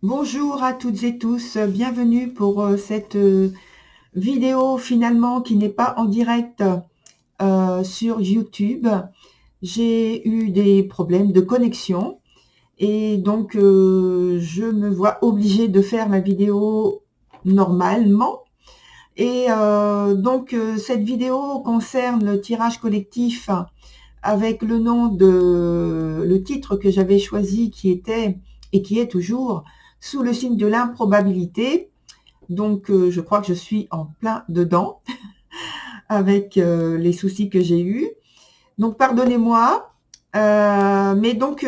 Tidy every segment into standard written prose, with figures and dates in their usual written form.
Bonjour à toutes et tous, bienvenue pour cette vidéo finalement qui n'est pas en direct sur YouTube. J'ai eu des problèmes de connexion et donc je me vois obligée de faire la vidéo normalement. Et cette vidéo concerne le tirage collectif avec le titre que j'avais choisi qui était et qui est toujours sous le signe de l'improbabilité. Donc, je crois que je suis en plein dedans avec les soucis que j'ai eus. Donc, pardonnez-moi. Mais donc,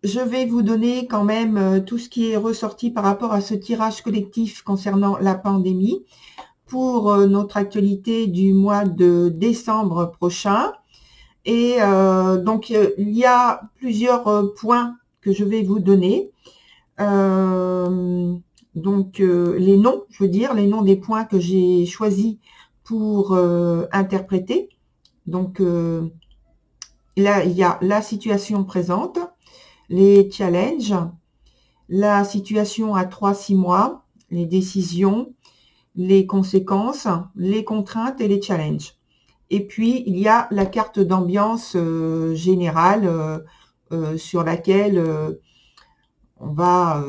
je vais vous donner quand même tout ce qui est ressorti par rapport à ce tirage collectif concernant la pandémie pour notre actualité du mois de décembre prochain. Et il y a plusieurs points que je vais vous donner. Les noms, je veux dire, les noms des points que j'ai choisis pour interpréter. Donc là, il y a la situation présente, les challenges, la situation à 3-6 mois, les décisions, les conséquences, les contraintes et les challenges. Et puis, il y a la carte d'ambiance générale sur laquelle on va,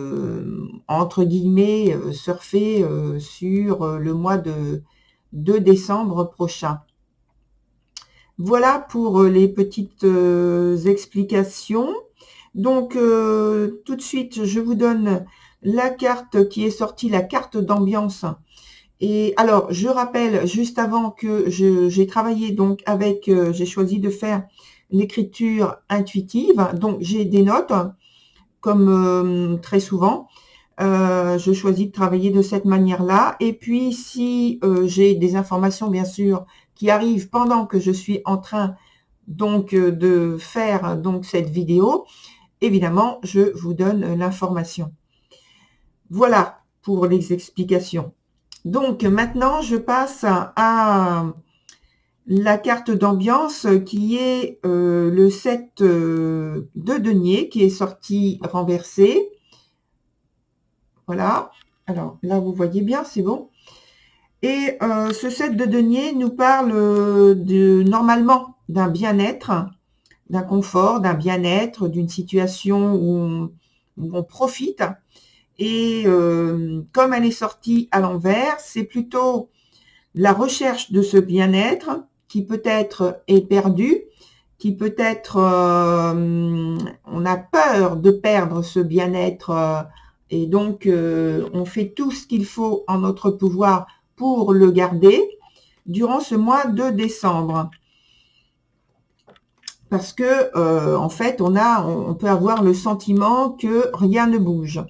entre guillemets, surfer sur le mois de décembre prochain. Voilà pour les petites explications. Donc, tout de suite, je vous donne la carte qui est sortie, la carte d'ambiance. Et alors, je rappelle juste avant que j'ai travaillé donc avec, j'ai choisi de faire l'écriture intuitive. Donc, j'ai des notes, comme très souvent. Je choisis de travailler de cette manière-là. Et puis, si j'ai des informations, bien sûr, qui arrivent pendant que je suis en train donc de faire donc cette vidéo, évidemment, je vous donne l'information. Voilà pour les explications. Donc maintenant, je passe à la carte d'ambiance qui est le 7 de denier qui est sorti renversé. Voilà. Alors là, vous voyez bien, c'est bon. Et ce 7 de denier nous parle normalement d'un bien-être, d'un confort, d'un bien-être, d'une situation où on profite. Et comme elle est sortie à l'envers, c'est plutôt la recherche de ce bien-être qui peut-être est perdu, qui peut-être on a peur de perdre ce bien-être et donc on fait tout ce qu'il faut en notre pouvoir pour le garder durant ce mois de décembre. Parce que en fait, on peut avoir le sentiment que rien ne bouge.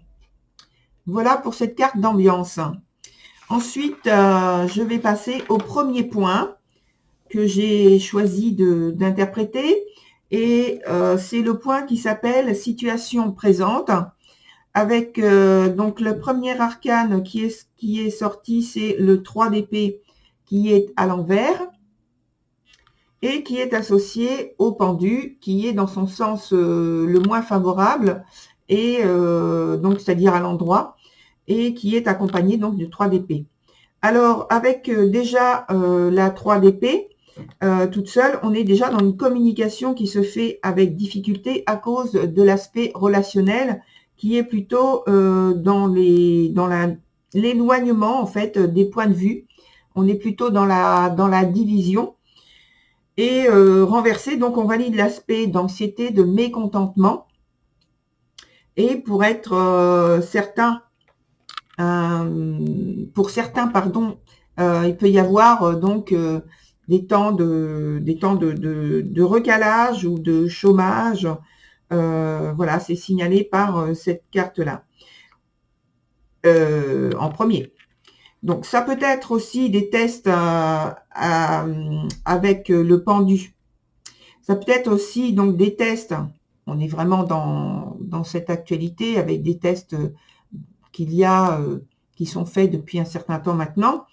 Voilà pour cette carte d'ambiance. Ensuite, je vais passer au premier point que j'ai choisi d'interpréter. Et c'est le point qui s'appelle situation présente. Avec donc le premier arcane qui est sorti, c'est le 3 d'épée qui est à l'envers et qui est associé au pendu, qui est dans son sens le moins favorable, et donc c'est-à-dire à l'endroit, et qui est accompagné donc du 3 d'épée. Alors, avec déjà la 3 d'épée, toute seule, on est déjà dans une communication qui se fait avec difficulté à cause de l'aspect relationnel qui est plutôt dans l'éloignement en fait des points de vue. On est plutôt dans la division. Et renversé, donc on valide l'aspect d'anxiété, de mécontentement. Et pour être certain, pour certains, pardon, il peut y avoir donc des temps de recalage ou de chômage. Voilà, c'est signalé par cette carte-là en premier. Donc, ça peut être aussi des tests avec le pendu. Ça peut être aussi donc des tests. On est vraiment dans cette actualité avec des tests qu'il y a, qui sont faits depuis un certain temps maintenant,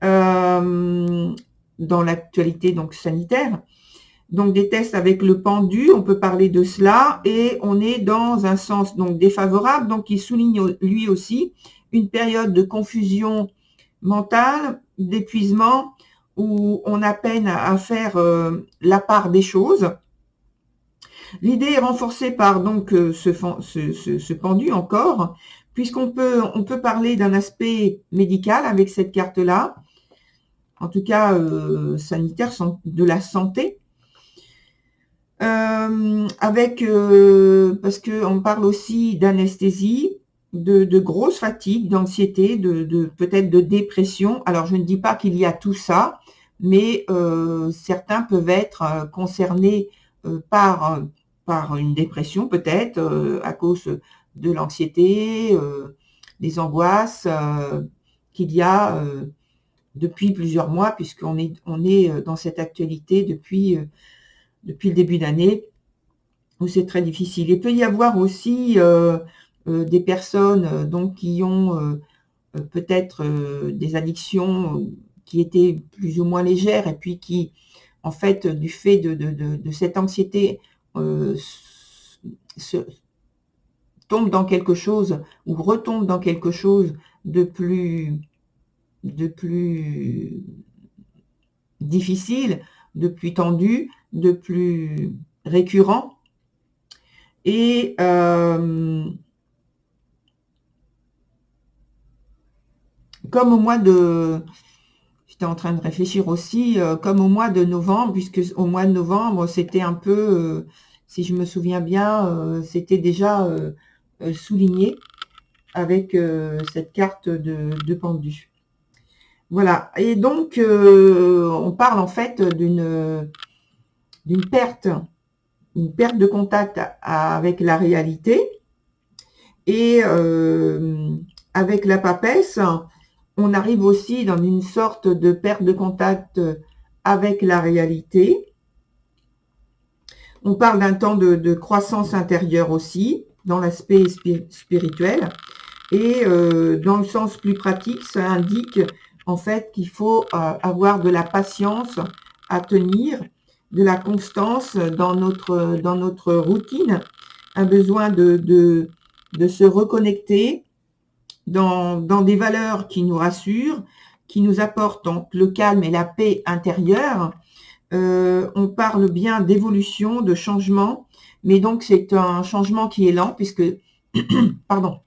dans l'actualité donc sanitaire. Donc, des tests avec le pendu, on peut parler de cela. Et on est dans un sens donc défavorable. Donc, il souligne lui aussi une période de confusion mentale, d'épuisement, où on a peine à faire la part des choses. L'idée est renforcée par donc ce pendu encore, puisqu'on peut parler d'un aspect médical avec cette carte-là, en tout cas sanitaire, de la santé, parce qu'on parle aussi d'anesthésie, de grosse fatigue, d'anxiété, peut-être de dépression. Alors, je ne dis pas qu'il y a tout ça, mais certains peuvent être concernés par une dépression, peut-être, à cause de l'anxiété, des angoisses qu'il y a depuis plusieurs mois, puisqu'on est dans cette actualité depuis le début d'année, où c'est très difficile. Il peut y avoir aussi des personnes donc qui ont peut-être des addictions qui étaient plus ou moins légères, et puis qui, en fait, du fait de cette anxiété, tombe dans quelque chose ou retombe dans quelque chose de plus difficile, de plus tendu, de plus récurrent. Et comme au mois de... J'étais en train de réfléchir aussi, comme au mois de novembre, puisque au mois de novembre, c'était un peu, si je me souviens bien, c'était déjà souligné avec cette carte de pendu. Voilà. Et donc, on parle en fait d'une perte de contact avec la réalité. Et avec la papesse, on arrive aussi dans une sorte de perte de contact avec la réalité. On parle d'un temps de croissance intérieure aussi, dans l'aspect spirituel. Et dans le sens plus pratique, ça indique en fait qu'il faut avoir de la patience à tenir, de la constance dans notre routine, un besoin de se reconnecter dans des valeurs qui nous rassurent, qui nous apportent donc le calme et la paix intérieure. On parle bien d'évolution, de changement, mais donc c'est un changement qui est lent puisque, pardon,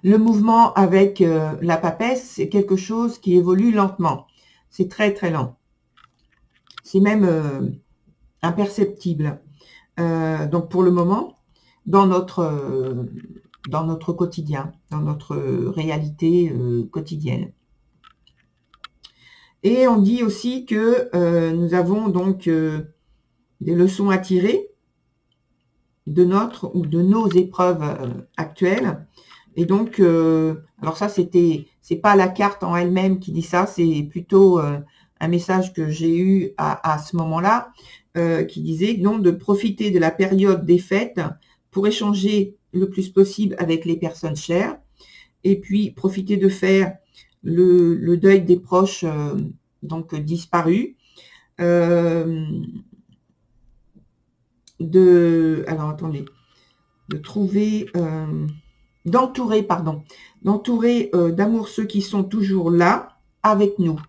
le mouvement avec la papesse, c'est quelque chose qui évolue lentement. C'est très très lent. C'est même imperceptible. Donc pour le moment, dans notre quotidien, dans notre réalité quotidienne. Et on dit aussi que nous avons donc des leçons à tirer de notre ou de nos épreuves actuelles. Et donc, alors ça, c'est pas la carte en elle-même qui dit ça, c'est plutôt un message que j'ai eu à ce moment-là, qui disait donc de profiter de la période des fêtes pour échanger le plus possible avec les personnes chères, et puis profiter de faire le deuil des proches donc disparus, alors attendez, de trouver, d'entourer d'amour ceux qui sont toujours là avec nous.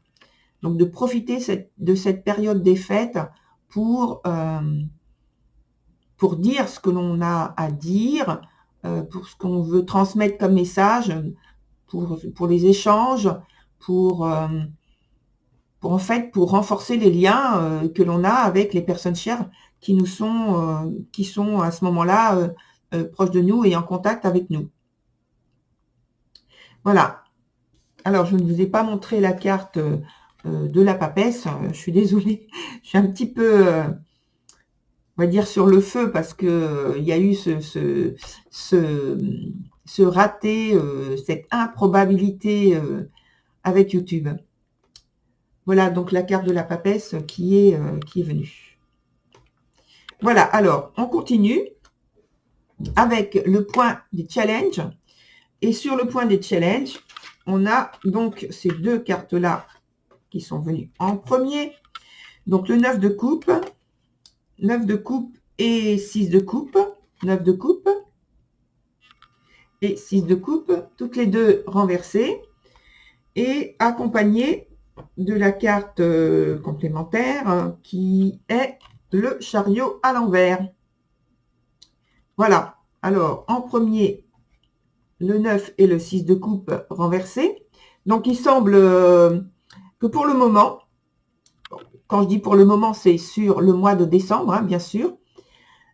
Donc de profiter de cette période des fêtes pour dire ce que l'on a à dire, pour ce qu'on veut transmettre comme message, pour les échanges, pour renforcer les liens que l'on a avec les personnes chères qui sont à ce moment-là proches de nous et en contact avec nous. Voilà. Alors, je ne vous ai pas montré la carte de la papesse. Je suis désolée. Je suis un petit peu, on va dire, sur le feu parce que il y a eu ce raté, cette improbabilité avec YouTube. Voilà donc la carte de la papesse qui est venue. Voilà, alors, on continue avec le point des challenges. Et sur le point des challenges, on a donc ces deux cartes-là qui sont venues en premier. Donc, le 9 de coupe 9 de coupe et 6 de coupe, 9 de coupe et 6 de coupe, toutes les deux renversées et accompagnées de la carte complémentaire qui est le chariot à l'envers. Voilà, alors en premier, le 9 et le 6 de coupe renversés. Donc il semble que pour le moment, quand je dis pour le moment, c'est sur le mois de décembre, hein, bien sûr,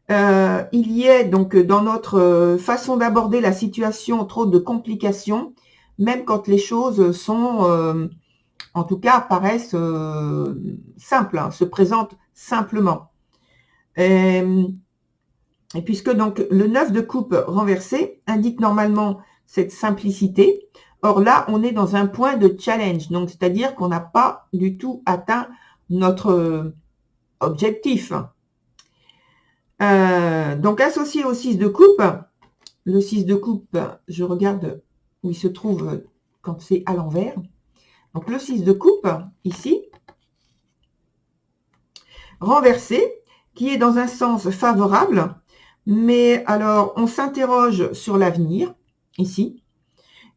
il y ait donc dans notre façon d'aborder la situation trop de complications, même quand les choses sont, en tout cas, paraissent simples, hein, se présentent simplement. Et puisque donc le 9 de coupe renversé indique normalement cette simplicité, or là, on est dans un point de challenge, donc c'est-à-dire qu'on n'a pas du tout atteint notre objectif. Donc associé au 6 de coupe, le 6 de coupe, je regarde où il se trouve quand c'est à l'envers. Donc le 6 de coupe, ici, renversé, qui est dans un sens favorable, mais alors on s'interroge sur l'avenir, ici,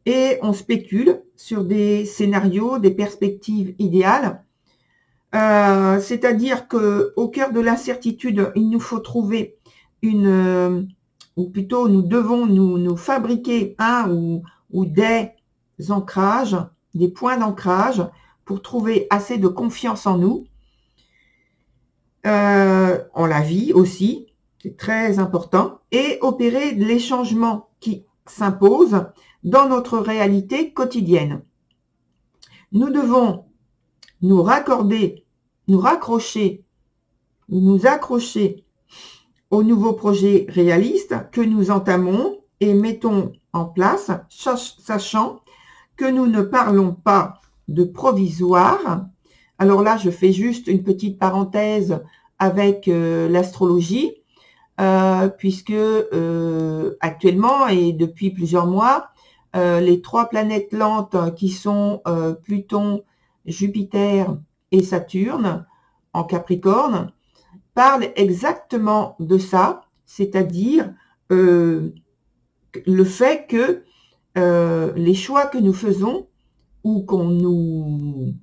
et on spécule sur des scénarios, des perspectives idéales. C'est-à-dire qu'au cœur de l'incertitude, il nous faut trouver ou plutôt nous devons nous fabriquer un ou des ancrages, des points d'ancrage pour trouver assez de confiance en nous, en la vie aussi, c'est très important, et opérer les changements qui s'imposent dans notre réalité quotidienne. Nous devons nous raccorder, nous raccrocher, nous accrocher aux nouveaux projets réalistes que nous entamons et mettons en place, sachant que nous ne parlons pas de provisoire. Alors là, je fais juste une petite parenthèse avec l'astrologie, puisque actuellement et depuis plusieurs mois, les trois planètes lentes qui sont Pluton, Jupiter et Saturne en Capricorne parlent exactement de ça, c'est-à-dire le fait que les choix que nous faisons ou qu'on nous,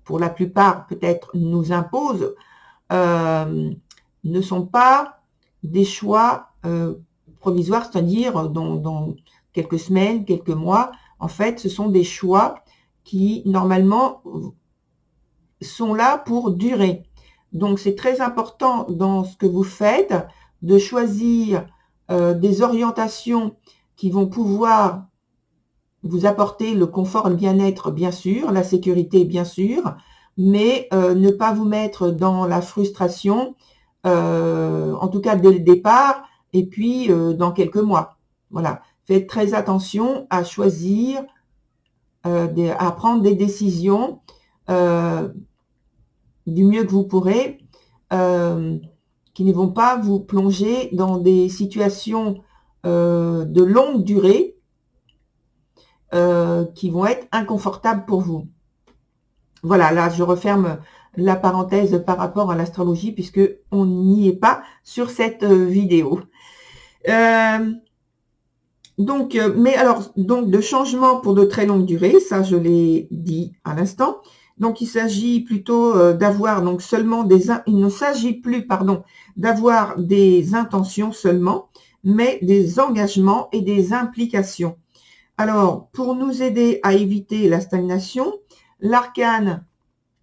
pour la plupart peut-être, nous impose, ne sont pas des choix provisoires, c'est-à-dire dans quelques semaines, quelques mois. En fait, ce sont des choix qui, normalement, sont là pour durer. Donc, c'est très important dans ce que vous faites de choisir des orientations qui vont pouvoir vous apporter le confort et le bien-être, bien sûr, la sécurité, bien sûr, mais ne pas vous mettre dans la frustration, en tout cas dès le départ, et puis dans quelques mois. Voilà. Faites très attention à choisir, à prendre des décisions du mieux que vous pourrez, qui ne vont pas vous plonger dans des situations de longue durée, qui vont être inconfortables pour vous. Voilà, là, je referme la parenthèse par rapport à l'astrologie, puisque on n'y est pas sur cette vidéo. Donc, mais alors, donc de changement pour de très longues durées, ça je l'ai dit à l'instant. Donc, il s'agit plutôt d'avoir donc seulement il ne s'agit plus, pardon, d'avoir des intentions seulement, mais des engagements et des implications. Alors, pour nous aider à éviter la stagnation, l'arcane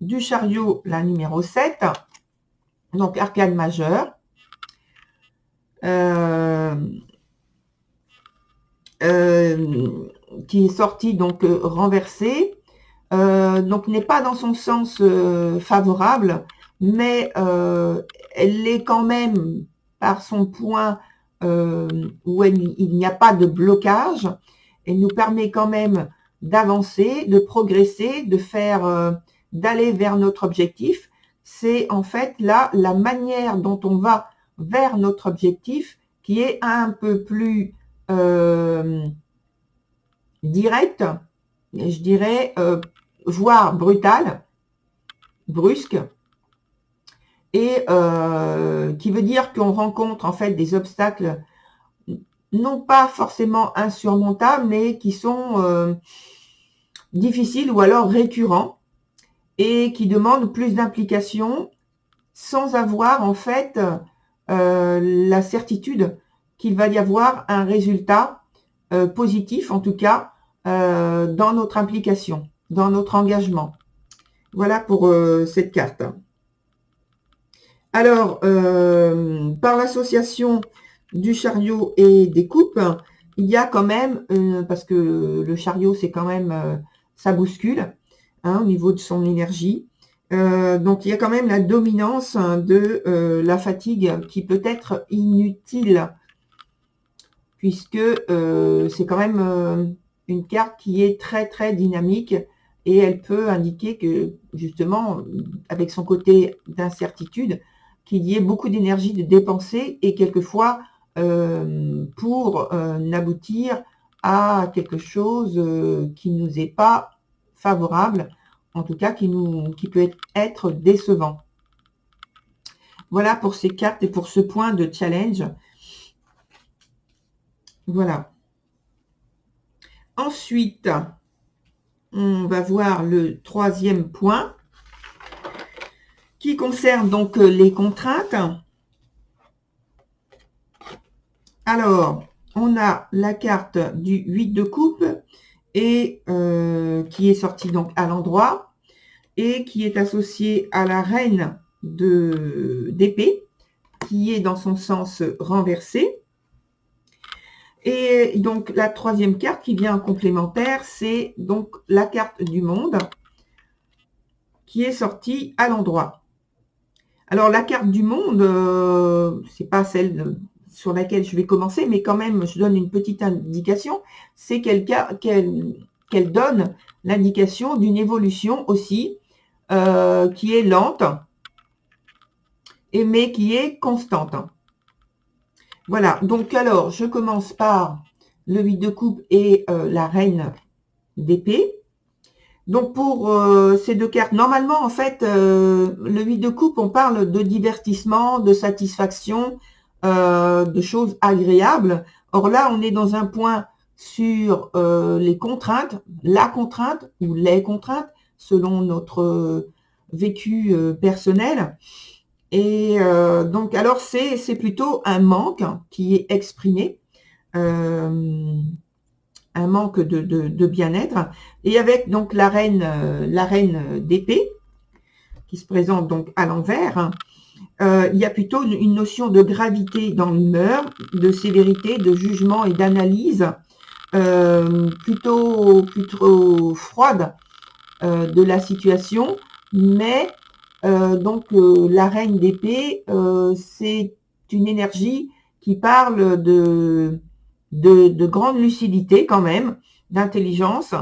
du chariot, la numéro 7, donc arcane majeur, qui est sorti donc renversé, donc n'est pas dans son sens favorable, mais elle est quand même par son point où il n'y a pas de blocage. Elle nous permet quand même d'avancer, de progresser, de faire, d'aller vers notre objectif. C'est en fait là la manière dont on va vers notre objectif qui est un peu plus directe, je dirais, voire brutale, brusque, et qui veut dire qu'on rencontre en fait des obstacles non pas forcément insurmontables, mais qui sont difficiles ou alors récurrents et qui demandent plus d'implication sans avoir en fait la certitude qu'il va y avoir un résultat positif, en tout cas, dans notre implication, dans notre engagement. Voilà pour cette carte. Alors, par l'association du chariot et des coupes, il y a quand même, parce que le chariot, c'est quand même, ça bouscule au niveau de son énergie. Donc, il y a quand même la dominance de la fatigue qui peut être inutile, puisque c'est quand même une carte qui est très, très dynamique et elle peut indiquer que, justement, avec son côté d'incertitude, qu'il y ait beaucoup d'énergie de dépenser et quelquefois pour n'aboutir à quelque chose qui ne nous est pas favorable, en tout cas qui peut être décevant. Voilà pour ces cartes et pour ce point de challenge. Voilà. Ensuite, on va voir le troisième point qui concerne donc les contraintes. Alors, on a la carte du 8 de coupe et qui est sortie donc à l'endroit et qui est associée à la reine d'épée qui est dans son sens renversé. Et donc la troisième carte qui vient en complémentaire, c'est donc la carte du monde qui est sortie à l'endroit. Alors la carte du monde, c'est pas celle sur laquelle je vais commencer, mais quand même je donne une petite indication, c'est qu'elle donne l'indication d'une évolution aussi qui est lente, mais qui est constante. Voilà, donc alors je commence par le 8 de coupe et la reine d'épée. Donc pour ces deux cartes, normalement en fait, le 8 de coupe, on parle de divertissement, de satisfaction, de choses agréables. Or là, on est dans un point sur les contraintes, la contrainte ou les contraintes, selon notre vécu personnel. Et donc, alors, c'est plutôt un manque qui est exprimé, un manque de bien-être. Et avec donc la reine d'épée, qui se présente donc à l'envers, il y a plutôt une notion de gravité dans l'humeur, de sévérité, de jugement et d'analyse, plutôt froide de la situation, mais donc la reine d'épée, c'est une énergie qui parle de grande lucidité quand même, d'intelligence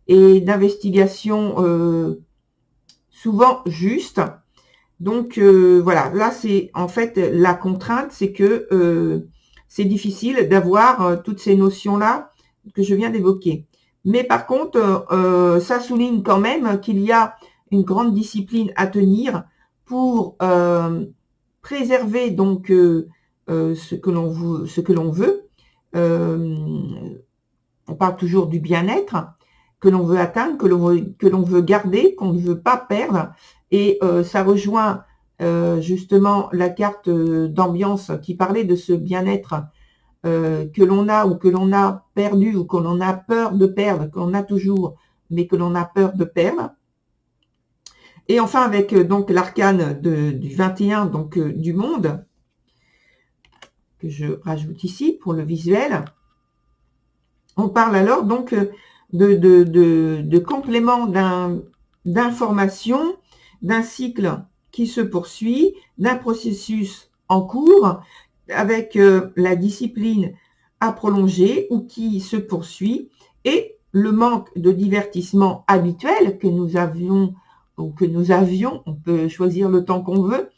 et d'investigation souvent juste. Donc voilà, là c'est en fait la contrainte, c'est que c'est difficile d'avoir toutes ces notions-là que je viens d'évoquer. Mais par contre, ça souligne quand même qu'il y a une grande discipline à tenir pour préserver donc ce que l'on veut. On parle toujours du bien-être que l'on veut atteindre, que l'on veut garder, qu'on ne veut pas perdre. Et ça rejoint justement la carte d'ambiance qui parlait de ce bien-être que l'on a ou que l'on a perdu ou que l'on a peur de perdre, qu'on a toujours, mais que l'on a peur de perdre. Et enfin, avec donc l'arcane du 21, donc du monde, que je rajoute ici pour le visuel, on parle alors donc de complément d'information, d'un cycle qui se poursuit, d'un processus en cours, avec la discipline à prolonger ou qui se poursuit, et le manque de divertissement habituel que nous avions, on peut choisir le temps qu'on veut,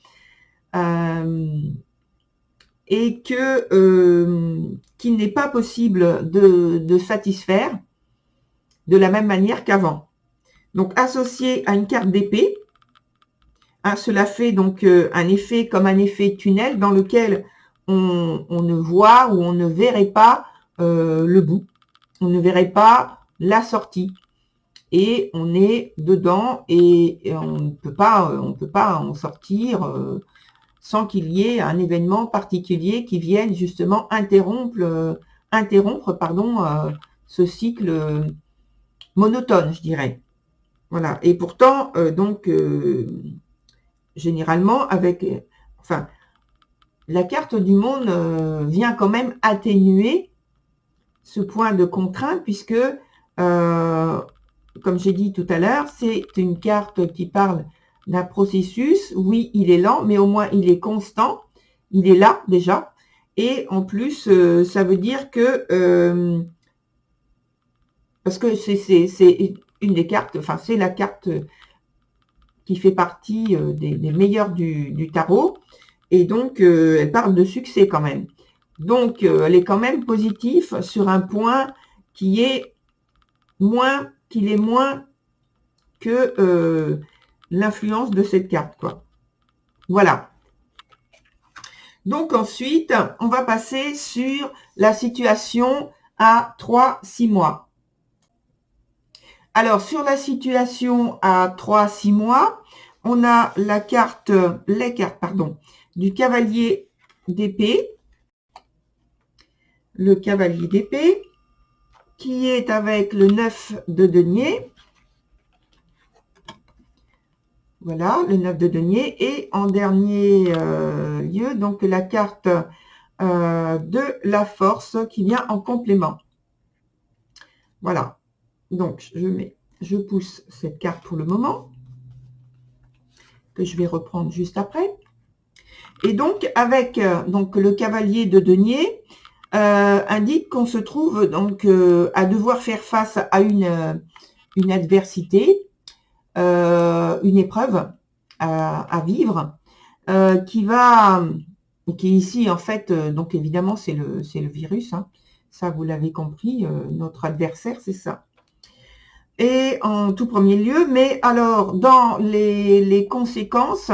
et qu'il n'est pas possible de satisfaire de la même manière qu'avant. Donc associé à une carte d'épée, Hein, cela fait donc un effet comme un effet tunnel dans lequel on ne voit ou on ne verrait pas le bout. On ne verrait pas la sortie. Et on est dedans et on ne peut pas en sortir sans qu'il y ait un événement particulier qui vienne justement interrompre ce cycle monotone, je dirais. Voilà. Et pourtant, généralement, la carte du monde vient quand même atténuer ce point de contrainte, puisque, comme j'ai dit tout à l'heure, c'est une carte qui parle d'un processus. Oui, il est lent, mais au moins il est constant. Il est là déjà. Et en plus, ça veut dire que, parce que c'est une des cartes, enfin c'est la carte qui fait partie des meilleures du tarot. Et donc, elle parle de succès quand même. Donc, elle est quand même positive sur un point qu'il est moins que l'influence de cette carte, quoi. Voilà. Donc ensuite, on va passer sur la situation à 3-6 mois. Alors, sur la situation à 3-6 mois, on a les cartes, du cavalier d'épée. Le cavalier d'épée, qui est avec le 9 de denier. Voilà, le 9 de denier. Et en dernier lieu, donc la carte de la force qui vient en complément. Voilà. Donc, je pousse cette carte pour le moment, que je vais reprendre juste après. Et donc, avec donc le cavalier de denier, indique qu'on se trouve donc à devoir faire face à une adversité, une épreuve à vivre, qui ici en fait, donc évidemment c'est le virus, hein. Ça vous l'avez compris, notre adversaire c'est ça. Et en tout premier lieu, mais alors dans les conséquences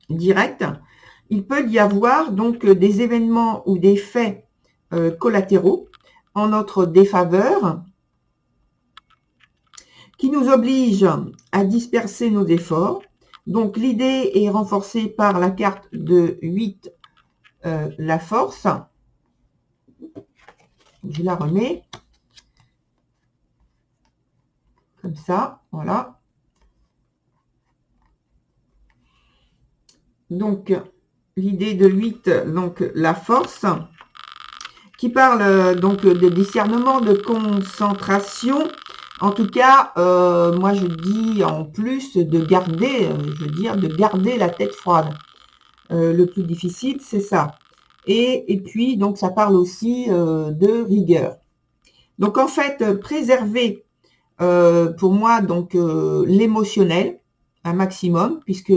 directes, il peut y avoir donc des événements ou des faits collatéraux en notre défaveur qui nous obligent à disperser nos efforts. Donc l'idée est renforcée par la carte de 8, la force. Je la remets comme ça, voilà. Donc l'idée de 8, donc la force, qui parle donc de discernement, de concentration. En tout cas, moi je dis en plus de garder, de garder la tête froide. Le plus difficile, c'est ça. Et puis, donc ça parle aussi de rigueur. Donc en fait, préserver pour moi donc l'émotionnel un maximum, puisque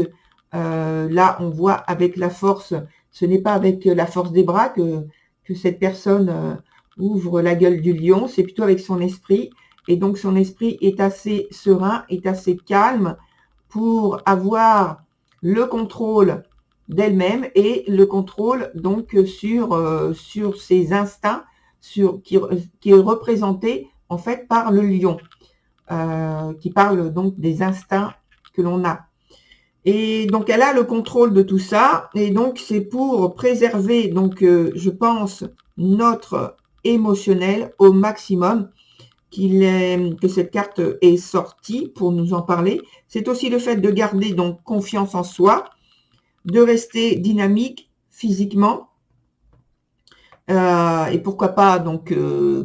là on voit avec la force, ce n'est pas avec la force des bras que cette personne ouvre la gueule du lion, c'est plutôt avec son esprit. Et donc son esprit est assez serein, est assez calme pour avoir le contrôle d'elle-même et le contrôle donc sur ses instincts, qui est représenté en fait par le lion, qui parle donc des instincts que l'on a. Et donc elle a le contrôle de tout ça, et donc c'est pour préserver donc je pense notre émotionnel au maximum que cette carte est sortie pour nous en parler. C'est aussi le fait de garder donc confiance en soi, de rester dynamique physiquement, et pourquoi pas donc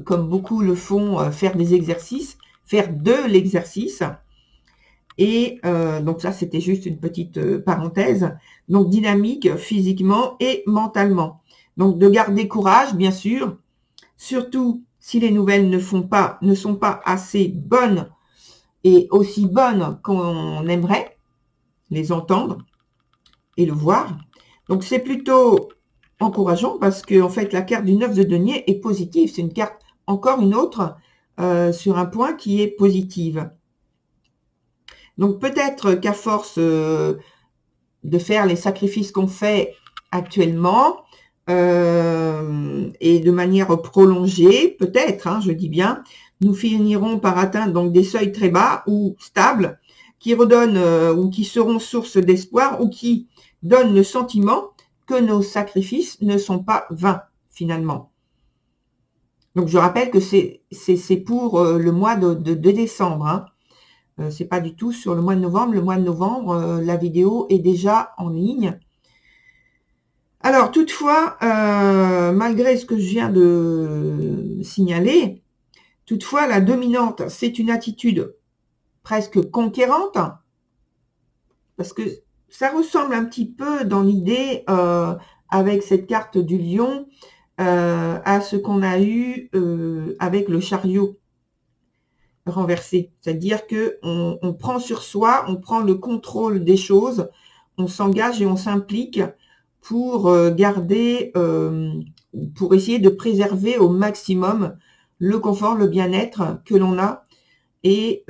comme beaucoup le font, faire des exercices, faire de l'exercice. Et donc ça c'était juste une petite parenthèse. Donc dynamique physiquement et mentalement. Donc de garder courage bien sûr, surtout si les nouvelles ne sont pas assez bonnes et aussi bonnes qu'on aimerait les entendre et le voir. Donc c'est plutôt encourageant parce que en fait la carte du 9 de denier est positive. C'est une carte, encore une autre, sur un point qui est positive. Donc peut-être qu'à force de faire les sacrifices qu'on fait actuellement et de manière prolongée, peut-être, hein, je dis bien, nous finirons par atteindre donc des seuils très bas ou stables qui redonnent ou qui seront source d'espoir ou qui donnent le sentiment que nos sacrifices ne sont pas vains finalement. Donc je rappelle que c'est pour le mois de décembre, hein. C'est pas du tout sur le mois de novembre. Le mois de novembre, la vidéo est déjà en ligne. Alors toutefois, malgré ce que je viens de signaler, toutefois la dominante, c'est une attitude presque conquérante, parce que ça ressemble un petit peu dans l'idée, avec cette carte du lion, à ce qu'on a eu avec le chariot renversé. C'est-à-dire que on prend sur soi, on prend le contrôle des choses, on s'engage et on s'implique pour garder, pour essayer de préserver au maximum le confort, le bien-être que l'on a. Et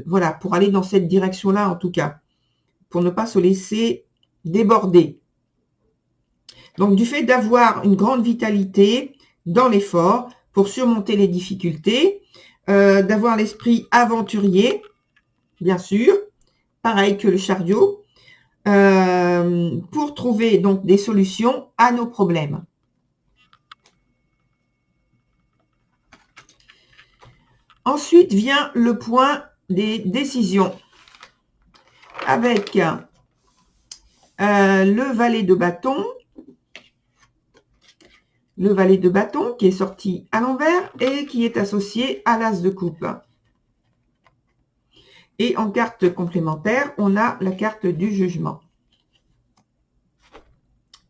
voilà, pour aller dans cette direction-là en tout cas, pour ne pas se laisser déborder. Donc du fait d'avoir une grande vitalité dans l'effort pour surmonter les difficultés, d'avoir l'esprit aventurier, bien sûr, pareil que le chariot, pour trouver donc des solutions à nos problèmes. Ensuite vient le point des décisions, avec le valet de bâton, qui est sorti à l'envers et qui est associé à l'as de coupe. Et en carte complémentaire, on a la carte du jugement.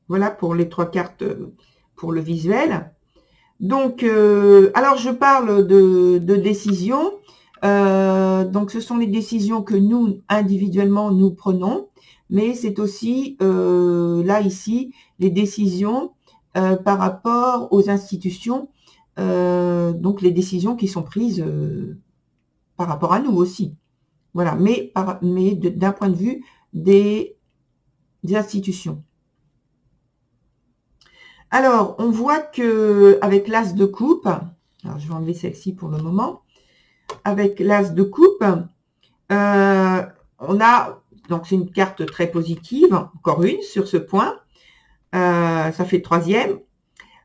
Voilà pour les 3 cartes pour le visuel. Donc, alors je parle de décisions. Donc, ce sont les décisions que nous, individuellement, nous prenons. Mais c'est aussi, là, ici, les décisions par rapport aux institutions. Donc, les décisions qui sont prises par rapport à nous aussi. Voilà, mais d'un point de vue des institutions. Alors, on voit que avec l'as de coupe, alors je vais enlever celle-ci pour le moment, avec l'as de coupe, on a, donc c'est une carte très positive, encore une sur ce point, ça fait 3e,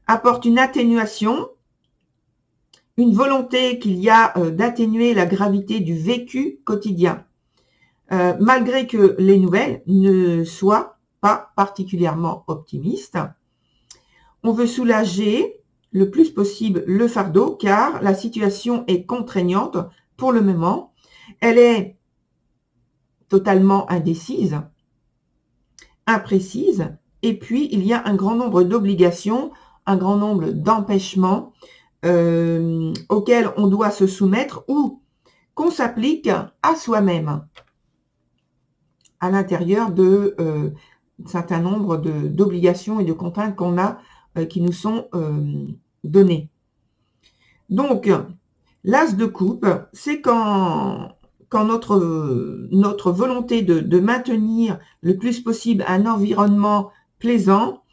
apporte une atténuation, une volonté qu'il y a d'atténuer la gravité du vécu quotidien, malgré que les nouvelles ne soient pas particulièrement optimistes. On veut soulager le plus possible le fardeau car la situation est contraignante pour le moment. Elle est totalement indécise, imprécise, et puis il y a un grand nombre d'obligations, un grand nombre d'empêchements auxquels on doit se soumettre ou qu'on s'applique à soi-même à l'intérieur de un certain nombre d'obligations et de contraintes qu'on a qui nous sont données. Donc, l'as de coupe, c'est quand notre volonté de maintenir le plus possible un environnement plaisant,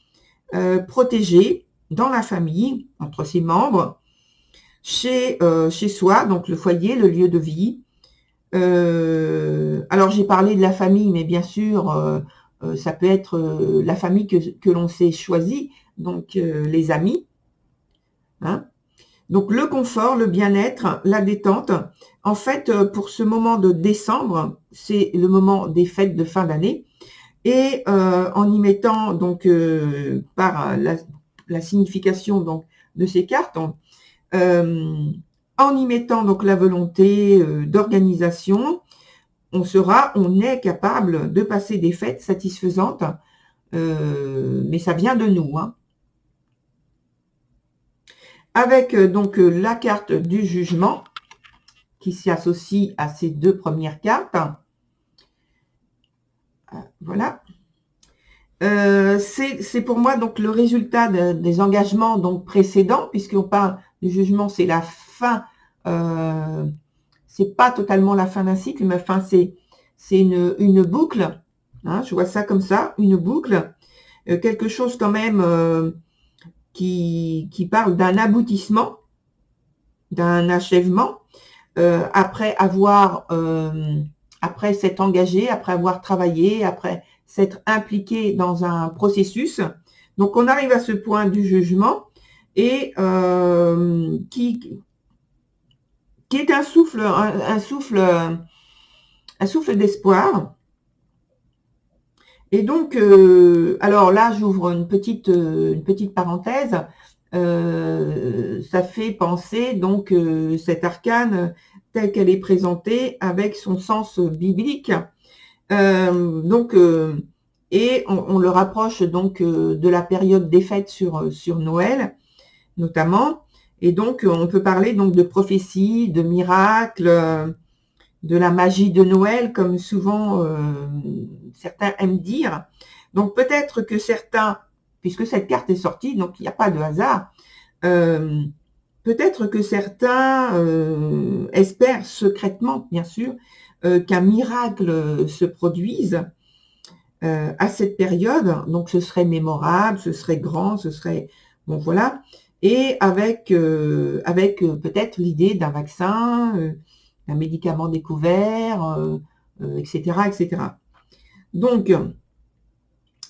protégé dans la famille, entre ses membres, chez soi, donc le foyer, le lieu de vie. Alors, j'ai parlé de la famille, mais bien sûr, ça peut être la famille que l'on s'est choisie, donc les amis. Hein. Donc, le confort, le bien-être, la détente. En fait, pour ce moment de décembre, c'est le moment des fêtes de fin d'année. Et en y mettant, donc, par la signification donc, de ces cartes, en y mettant donc la volonté d'organisation, on est capable de passer des fêtes satisfaisantes, mais ça vient de nous. Hein. Avec donc la carte du jugement qui s'associe à ces 2 premières cartes. Voilà. C'est pour moi donc le résultat des engagements donc précédents, puisqu'on parle du jugement, c'est la fin c'est pas totalement la fin d'un cycle, mais enfin, c'est une boucle. Hein, je vois ça comme ça, une boucle. Quelque chose quand même qui parle d'un aboutissement, d'un achèvement, après s'être engagé, après avoir travaillé, après s'être impliqué dans un processus. Donc, on arrive à ce point du jugement et qui est un souffle d'espoir. Et donc, alors là, j'ouvre une petite parenthèse. Ça fait penser donc cette arcane telle qu'elle est présentée avec son sens biblique. Donc, et on le rapproche donc de la période des fêtes sur Noël, notamment. Et donc, on peut parler donc de prophétie, de miracle, de la magie de Noël, comme souvent certains aiment dire. Donc peut-être que certains, puisque cette carte est sortie, donc il n'y a pas de hasard, peut-être que certains espèrent secrètement, bien sûr, qu'un miracle se produise à cette période. Donc ce serait mémorable, ce serait grand, ce serait... Bon, voilà. Et avec peut-être l'idée d'un vaccin, un médicament découvert, etc., etc. Donc,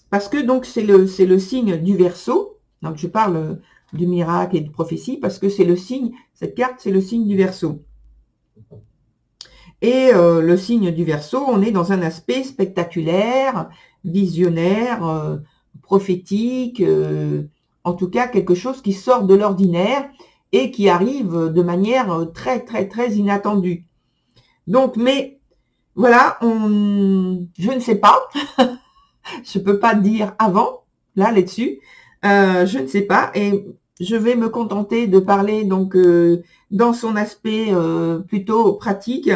parce que donc c'est le signe du Verseau. Donc je parle du miracle et de prophétie parce que c'est le signe, cette carte c'est le signe du Verseau. Et le signe du Verseau, on est dans un aspect spectaculaire, visionnaire, prophétique, en tout cas quelque chose qui sort de l'ordinaire et qui arrive de manière très très très inattendue. Donc, mais voilà, je ne sais pas, je peux pas dire avant, là-dessus, je ne sais pas, et je vais me contenter de parler donc dans son aspect plutôt pratique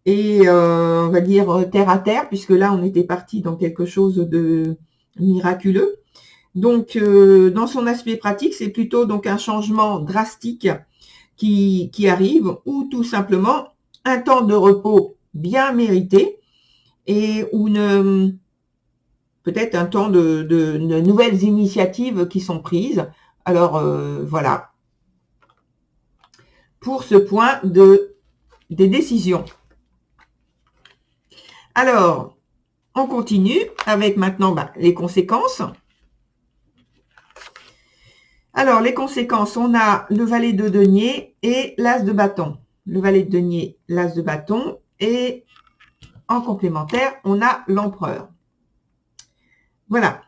et on va dire terre à terre, puisque là on était parti dans quelque chose de miraculeux. Donc dans son aspect pratique, c'est plutôt donc un changement drastique qui arrive, ou tout simplement un temps de repos bien mérité et peut-être un temps de nouvelles initiatives qui sont prises. Alors voilà, pour ce point des décisions. Alors, on continue avec maintenant les conséquences. Alors, les conséquences, on a le valet de denier et l'as de bâton. Le valet de denier, l'as de bâton, et en complémentaire, on a l'empereur. Voilà.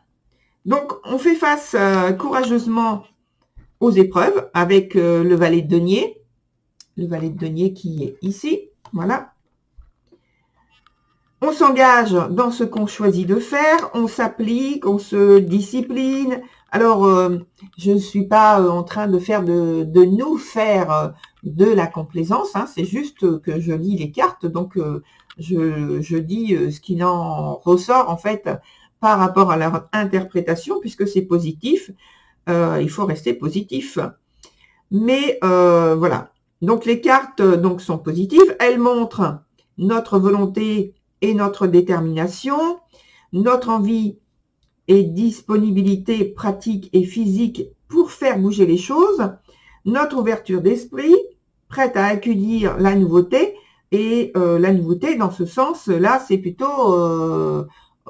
Donc, on fait face courageusement aux épreuves avec le valet de denier. Le valet de denier qui est ici. Voilà. On s'engage dans ce qu'on choisit de faire, on s'applique, on se discipline. Alors, je ne suis pas en train de faire de nous faire de la complaisance, hein, c'est juste que je lis les cartes, donc je dis ce qu'il en ressort en fait par rapport à leur interprétation, puisque c'est positif, il faut rester positif. Mais voilà, donc les cartes donc sont positives, elles montrent notre volonté et notre détermination, notre envie et disponibilité pratique et physique pour faire bouger les choses, notre ouverture d'esprit, prête à accueillir la nouveauté, et la nouveauté dans ce sens-là, c'est plutôt,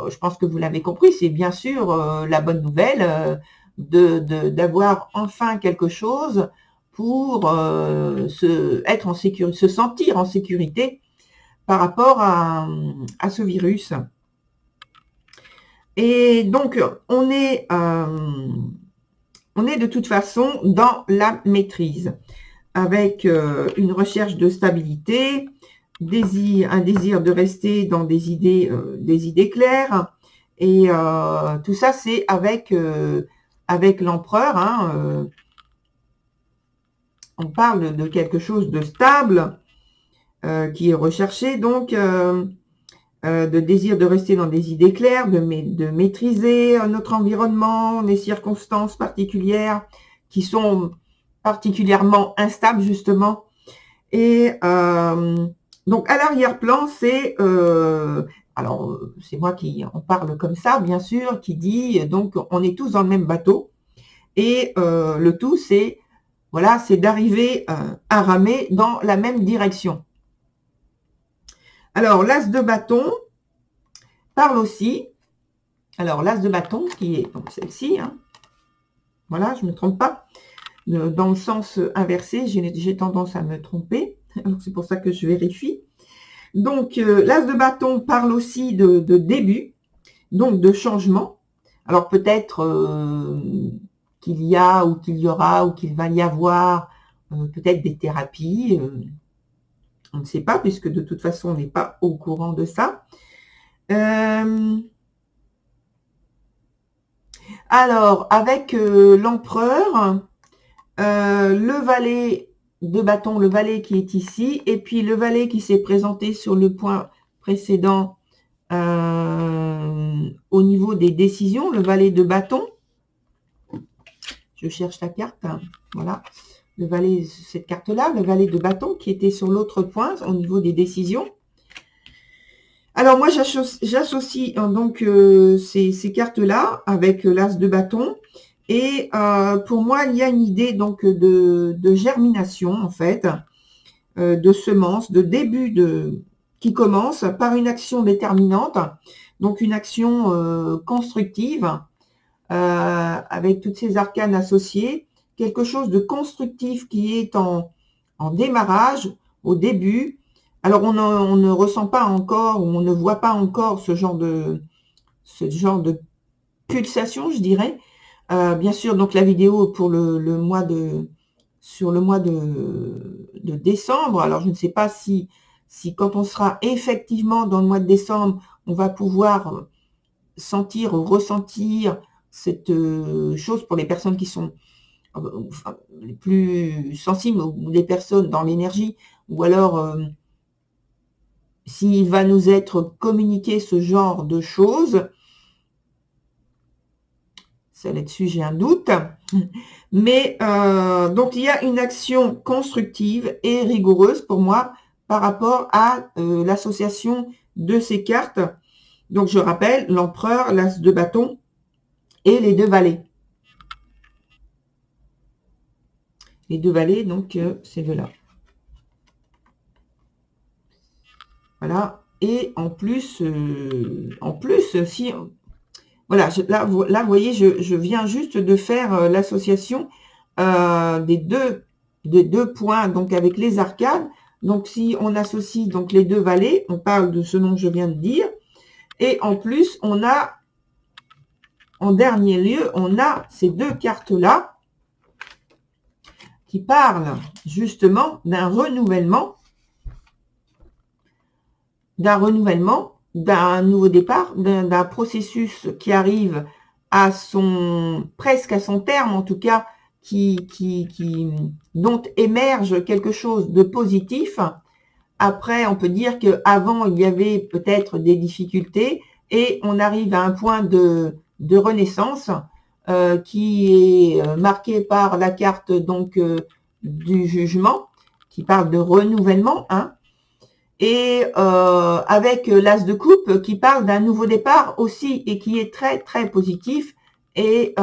je pense que vous l'avez compris, c'est bien sûr la bonne nouvelle d'avoir enfin quelque chose pour être en sécurité, se sentir en sécurité par rapport à ce virus. Et donc, on est de toute façon dans la maîtrise, avec une recherche de stabilité, un désir de rester dans des idées claires, et tout ça, c'est avec l'empereur. Hein, on parle de quelque chose de stable, qui est recherché, donc de désir de rester dans des idées claires, de maîtriser notre environnement, les circonstances particulières qui sont particulièrement instables justement, Et donc, à l'arrière-plan, c'est... alors, c'est moi qui en parle comme ça, bien sûr, qui dit, donc, on est tous dans le même bateau. Et le tout, c'est, voilà, c'est d'arriver à ramer dans la même direction. Alors, l'as de bâton parle aussi. Alors, l'as de bâton, qui est donc celle-ci, hein, voilà, je ne me trompe pas. Dans le sens inversé, j'ai tendance à me tromper. C'est pour ça que je vérifie. Donc, l'as de bâton parle aussi de début, donc de changement. Alors, peut-être qu'il y a ou qu'il y aura ou qu'il va y avoir peut-être des thérapies. On ne sait pas, puisque de toute façon, on n'est pas au courant de ça. Alors, avec l'empereur, le valet de bâton, le valet qui est ici, et puis le valet qui s'est présenté sur le point précédent au niveau des décisions, le valet de bâton. Je cherche la carte, hein, voilà. Le valet, cette carte-là, le valet de bâton qui était sur l'autre point au niveau des décisions. Alors moi, j'associe donc ces cartes-là avec l'as de bâton. Et pour moi, il y a une idée donc de germination, en fait, de semence, de début qui commence par une action déterminante, donc une action constructive, avec toutes ces arcanes associées, quelque chose de constructif qui est en démarrage, au début. Alors, on ne ressent pas encore, ou on ne voit pas encore ce genre de pulsation, je dirais. Bien sûr, donc la vidéo pour sur le mois de décembre. Alors, je ne sais pas si quand on sera effectivement dans le mois de décembre, on va pouvoir sentir ou ressentir cette chose pour les personnes qui sont les plus sensibles ou les personnes dans l'énergie, ou alors s'il va nous être communiqué ce genre de choses. Ça là-dessus, j'ai un doute. Mais donc, il y a une action constructive et rigoureuse pour moi par rapport à l'association de ces cartes. Donc, je rappelle, l'empereur, l'as de bâton et les deux valets. Les deux valets, donc, c'est là. Voilà. Et en plus, si... Voilà, là, vous voyez, je viens juste de faire l'association des deux points, donc avec les arcades. Donc, si on associe donc les deux valets, on parle de ce dont je viens de dire. Et en plus, on a, en dernier lieu, on a ces deux cartes-là qui parlent justement d'un renouvellement, d'un nouveau départ, d'un processus qui arrive à presque à son terme, en tout cas, dont émerge quelque chose de positif. Après, on peut dire qu'avant, il y avait peut-être des difficultés et on arrive à un point de renaissance qui est marqué par la carte donc du jugement, qui parle de renouvellement, hein, et avec l'as de coupe qui parle d'un nouveau départ aussi et qui est très très positif. Et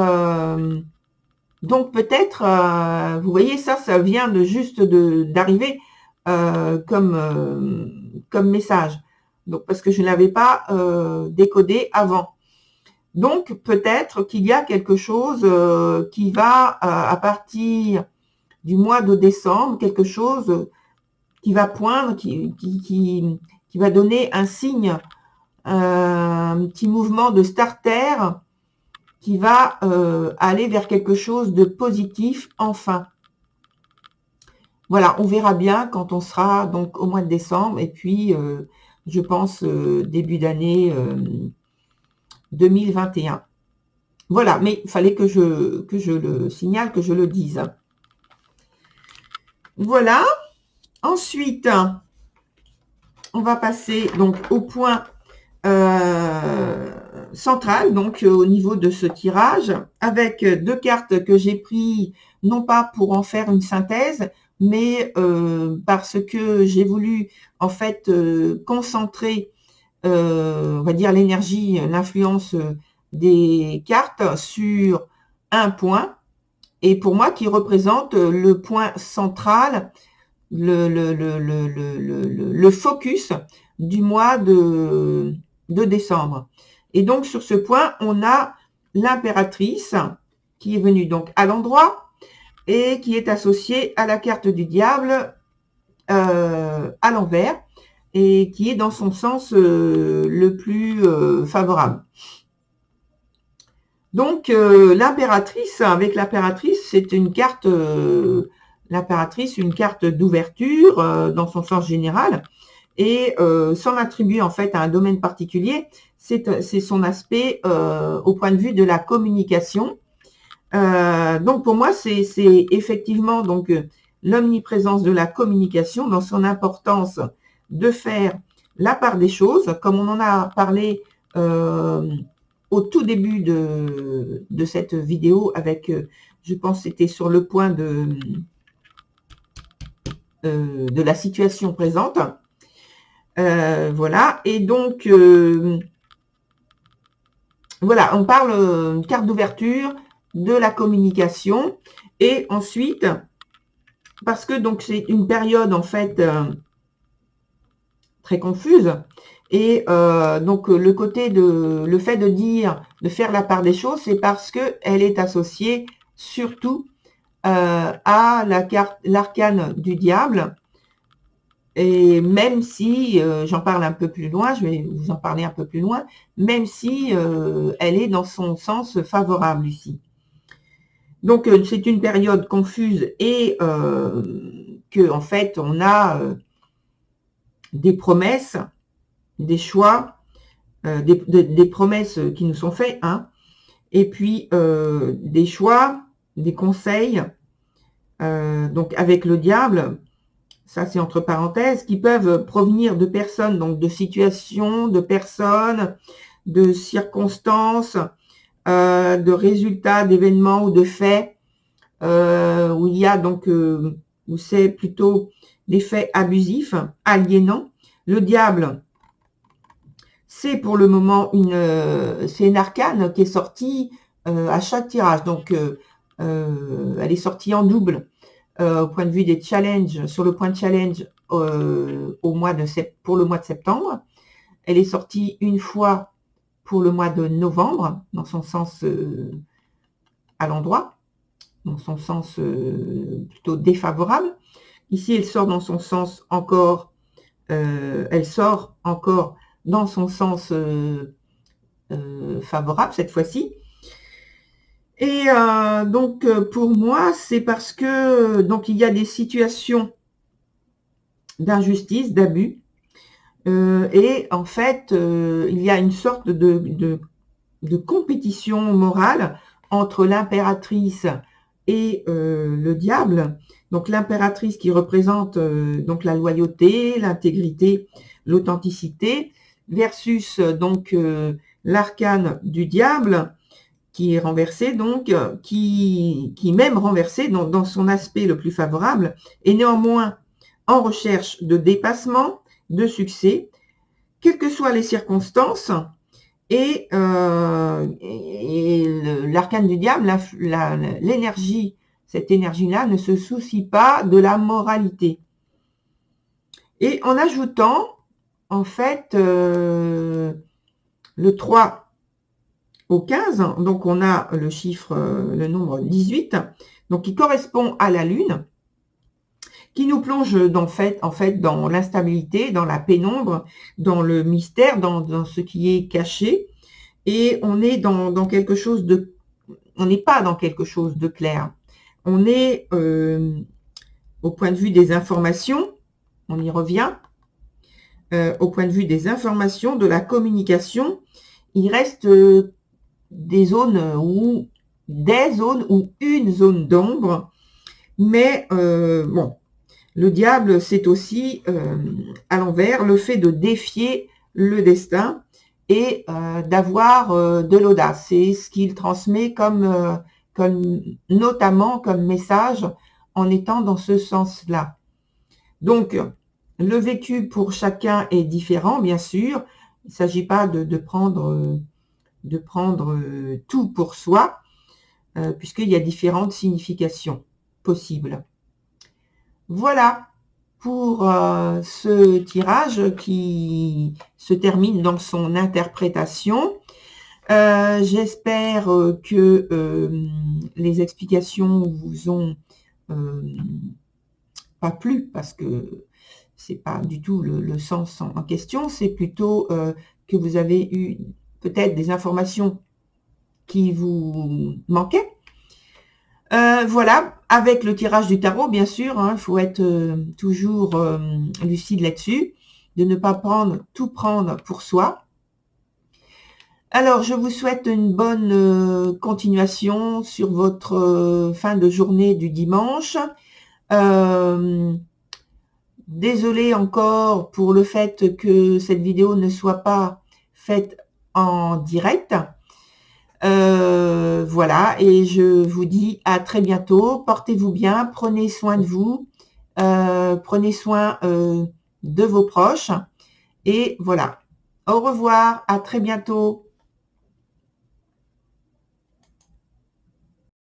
donc peut-être, vous voyez, ça vient de juste d'arriver comme message. Donc parce que je ne l'avais pas décodé avant. Donc peut-être qu'il y a quelque chose qui va à partir du mois de décembre, quelque chose qui va poindre, qui va donner un signe, un petit mouvement de starter qui va aller vers quelque chose de positif enfin. Voilà, on verra bien quand on sera donc au mois de décembre et puis je pense début d'année 2021. Voilà, mais il fallait que je le signale, que je le dise. Voilà. Ensuite, on va passer donc au point central, donc au niveau de ce tirage, avec deux cartes que j'ai pris, non pas pour en faire une synthèse, mais parce que j'ai voulu en fait concentrer, on va dire, l'énergie, l'influence des cartes sur un point, et pour moi qui représente le point central, le focus du mois de décembre. Et donc sur ce point, on a l'impératrice qui est venue donc à l'endroit et qui est associée à la carte du diable à l'envers, et qui est dans son sens le plus favorable. Donc l'impératrice, avec l'impératrice, c'est une carte, l'impératrice, une carte d'ouverture dans son sens général, et sans l'attribuer en fait à un domaine particulier, c'est son aspect au point de vue de la communication. Donc pour moi, c'est effectivement donc l'omniprésence de la communication dans son importance de faire la part des choses, comme on en a parlé au tout début de cette vidéo avec, je pense c'était sur le point de la situation présente. Voilà, et donc voilà, on parle carte d'ouverture, de la communication, et ensuite, parce que donc c'est une période en fait très confuse, et donc le fait de dire, de faire la part des choses, c'est parce que elle est associée surtout à l'arcane du diable. Et même si, j'en parle un peu plus loin, je vais vous en parler un peu plus loin, même si elle est dans son sens favorable ici. Donc c'est une période confuse, et que en fait on a des promesses, des choix, des promesses qui nous sont faites, hein, et puis des choix, des conseils, donc avec le diable, ça c'est entre parenthèses, qui peuvent provenir de personnes, donc de situations, de personnes, de circonstances, de résultats, d'événements ou de faits, où il y a donc, où c'est plutôt des faits abusifs, aliénants. Le diable, c'est pour le moment c'est une arcane qui est sortie à chaque tirage. Donc, elle est sortie en double au point de vue des challenges, sur le point de challenge pour le mois de septembre. Elle est sortie une fois pour le mois de novembre, dans son sens à l'endroit, dans son sens plutôt défavorable. Ici, elle sort dans son sens encore, elle sort encore dans son sens favorable cette fois-ci. Et donc pour moi, c'est parce que donc il y a des situations d'injustice, d'abus, et en fait il y a une sorte de compétition morale entre l'impératrice et le diable. Donc l'impératrice qui représente donc la loyauté, l'intégrité, l'authenticité, versus donc l'arcane du diable, qui est renversé, donc qui même renversé dans son aspect le plus favorable, est néanmoins en recherche de dépassement, de succès, quelles que soient les circonstances. Et l'arcane du diable, l'énergie, cette énergie-là ne se soucie pas de la moralité. Et en ajoutant, en fait, le 3 au 15, donc on a le chiffre, le nombre 18, donc qui correspond à la Lune, qui nous plonge en fait dans l'instabilité, dans la pénombre, dans le mystère, dans ce qui est caché, et on est dans quelque chose de, on n'est pas dans quelque chose de clair. On est au point de vue des informations, on y revient, au point de vue des informations, de la communication, il reste des zones ou une zone d'ombre, mais bon, le diable, c'est aussi à l'envers le fait de défier le destin et d'avoir de l'audace. C'est ce qu'il transmet comme notamment comme message en étant dans ce sens-là. Donc, le vécu pour chacun est différent, bien sûr. Il ne s'agit pas de prendre tout pour soi, puisqu'il y a différentes significations possibles. Voilà pour ce tirage qui se termine dans son interprétation. J'espère que les explications vous ont pas plu, parce que c'est pas du tout le sens en question, c'est plutôt que vous avez eu peut-être des informations qui vous manquaient. Voilà, avec le tirage du tarot, bien sûr, il faut être toujours lucide là-dessus, de ne pas tout prendre pour soi. Alors, je vous souhaite une bonne continuation sur votre fin de journée du dimanche. Désolée encore pour le fait que cette vidéo ne soit pas faite en direct. Voilà, et je vous dis à très bientôt. Portez-vous bien, prenez soin de vous, prenez soin de vos proches. Et voilà, au revoir, à très bientôt.